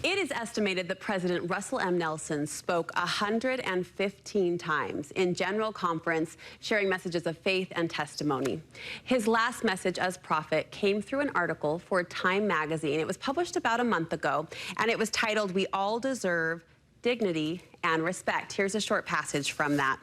It is estimated that President Russell M. Nelson spoke 115 times in general conference, sharing messages of faith and testimony. His last message as prophet came through an article for Time magazine. It was published about a month ago, and it was titled, "We All Deserve Dignity and Respect." Here's a short passage from that.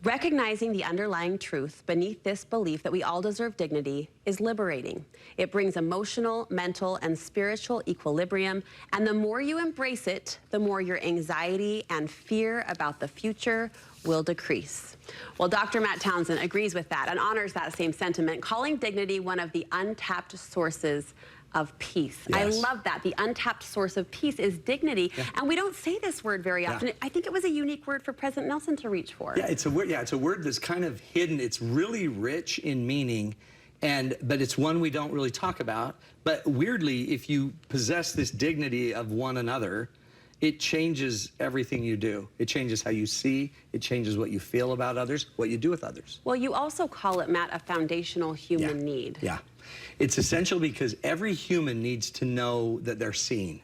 Recognizing the underlying truth beneath this belief that we all deserve dignity is liberating. It brings emotional, mental, and spiritual equilibrium, and the more you embrace it, the more your anxiety and fear about the future will decrease. Well, Dr. Matt Townsend agrees with that and honors that same sentiment, calling dignity one of the untapped sources of peace. Yes. I love that. The untapped source of peace is dignity. Yeah. And we don't say this word very often. Yeah. I think it was a unique word for President Nelson to reach for. Yeah, it's a word, it's a word that's kind of hidden. It's really rich in meaning, but it's one we don't really talk about. But weirdly, if you possess this dignity of one another, it changes everything you do. It changes how you see, it changes what you feel about others, what you do with others. Well, you also call it, Matt, a foundational human need. Yeah. It's essential because every human needs to know that they're seen,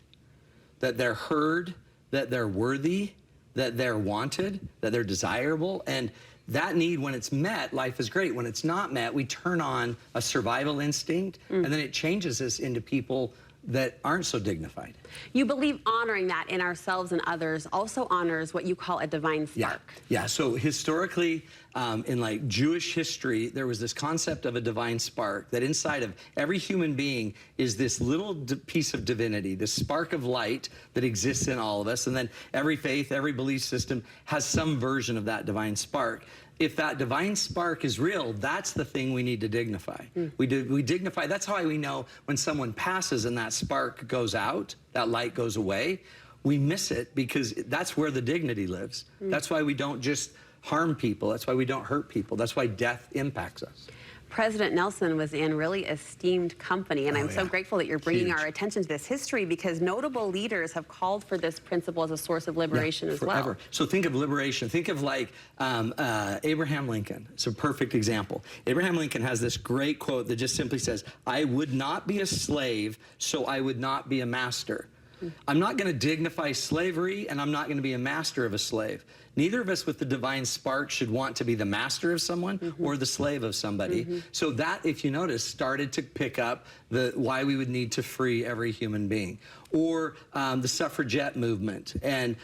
that they're heard, that they're worthy, that they're wanted, that they're desirable. And that need, when it's met, life is great. When it's not met, we turn on a survival instinct, and then it changes us into people that aren't so dignified. You believe honoring that in ourselves and others also honors what you call a divine spark. Yeah. So historically, in like Jewish history, there was this concept of a divine spark, that inside of every human being is this little piece of divinity, this spark of light that exists in all of us. And then every faith, every belief system has some version of that divine spark. If that divine spark is real, that's the thing we need to dignify. We dignify. That's how we know when someone passes and that spark goes out, that light goes away, we miss it because that's where the dignity lives. That's why we don't just harm people. That's why we don't hurt people. That's why death impacts us. President Nelson was in really esteemed company, and I'm so grateful that you're bringing our attention to this history, because notable leaders have called for this principle as a source of liberation as well. So think of liberation. Think of like Abraham Lincoln. It's a perfect example. Abraham Lincoln has this great quote that just simply says, "I would not be a slave, so I would not be a master." I'm not going to dignify slavery, and I'm not going to be a master of a slave. Neither of us with the divine spark should want to be the master of someone or the slave of somebody. So that, if you notice, started to pick up why we would need to free every human being. Or the suffragette movement, and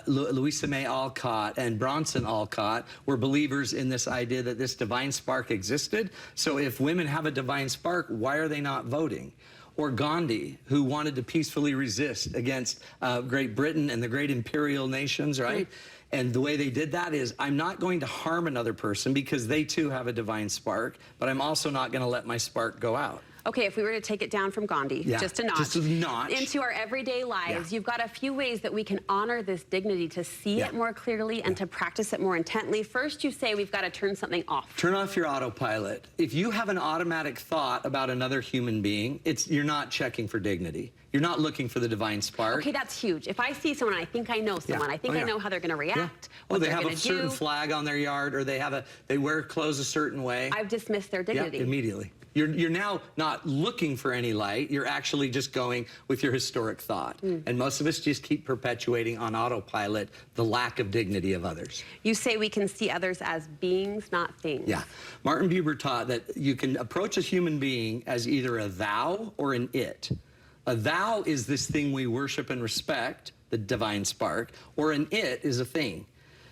Louisa May Alcott and Bronson Alcott were believers in this idea that this divine spark existed. So if women have a divine spark, why are they not voting? Or Gandhi, who wanted to peacefully resist against Great Britain and the great imperial nations, right? And the way they did that is, I'm not going to harm another person because they too have a divine spark, but I'm also not going to let my spark go out. Okay, if we were to take it down from Gandhi, just a notch, into our everyday lives, you've got a few ways that we can honor this dignity, to see it more clearly and to practice it more intently. First, you say we've got to turn something off. Turn off your autopilot. If you have an automatic thought about another human being, you're not checking for dignity. You're not looking for the divine spark. Okay, that's huge. If I see someone, I think I know someone, I think I know how they're going to react, what they're going to do. They have a certain flag on their yard, or they wear clothes a certain way. I've dismissed their dignity. Yeah, immediately. You're now not looking for any light. You're actually just going with your historic thought. And most of us just keep perpetuating on autopilot the lack of dignity of others. You say we can see others as beings, not things. Yeah. Martin Buber taught that you can approach a human being as either a thou or an it. A thou is this thing we worship and respect, the divine spark, or an it is a thing.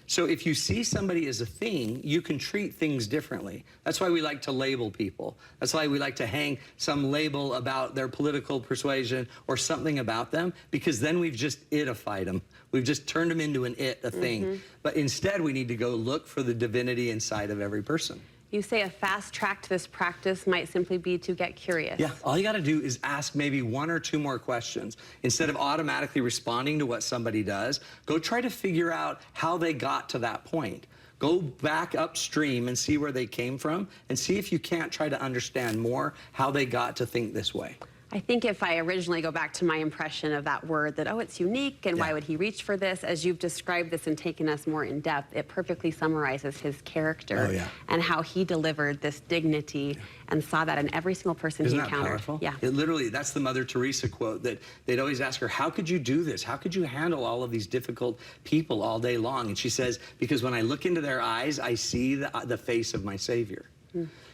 So if you see somebody as a thing, you can treat things differently. That's why we like to label people. That's why we like to hang some label about their political persuasion or something about them, because then we've just itified them. We've just turned them into an it, a thing. But instead, we need to go look for the divinity inside of every person. You say a fast track to this practice might simply be to get curious. Yeah, all you got to do is ask maybe one or two more questions. Instead of automatically responding to what somebody does, go try to figure out how they got to that point. Go back upstream and see where they came from, and see if you can't try to understand more how they got to think this way. I think if I originally go back to my impression of that word, that, oh, it's unique, and why would he reach for this? As you've described this and taken us more in depth, it perfectly summarizes his character and how he delivered this dignity and saw that in every single person Isn't he that encountered. Powerful? Yeah. It literally, that's the Mother Teresa quote that they'd always ask her, how could you do this? How could you handle all of these difficult people all day long? And she says, because when I look into their eyes, I see the face of my Savior.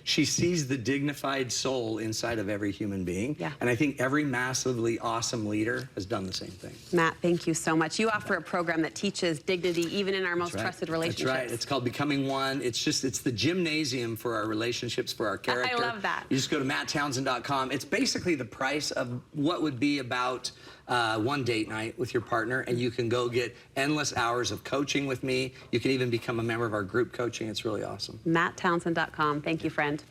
She sees the dignified soul inside of every human being. And I think every massively awesome leader has done the same thing. Matt, thank you so much. You offer a program that teaches dignity even in our most trusted relationships. That's right. It's called Becoming One. It's the gymnasium for our relationships, for our character. I love that. You just go to matttownsend.com. It's basically the price of what would be about one date night with your partner, and you can go get endless hours of coaching with me. You can even become a member of our group coaching. It's really awesome. matttownsend.com. Thank you, friend.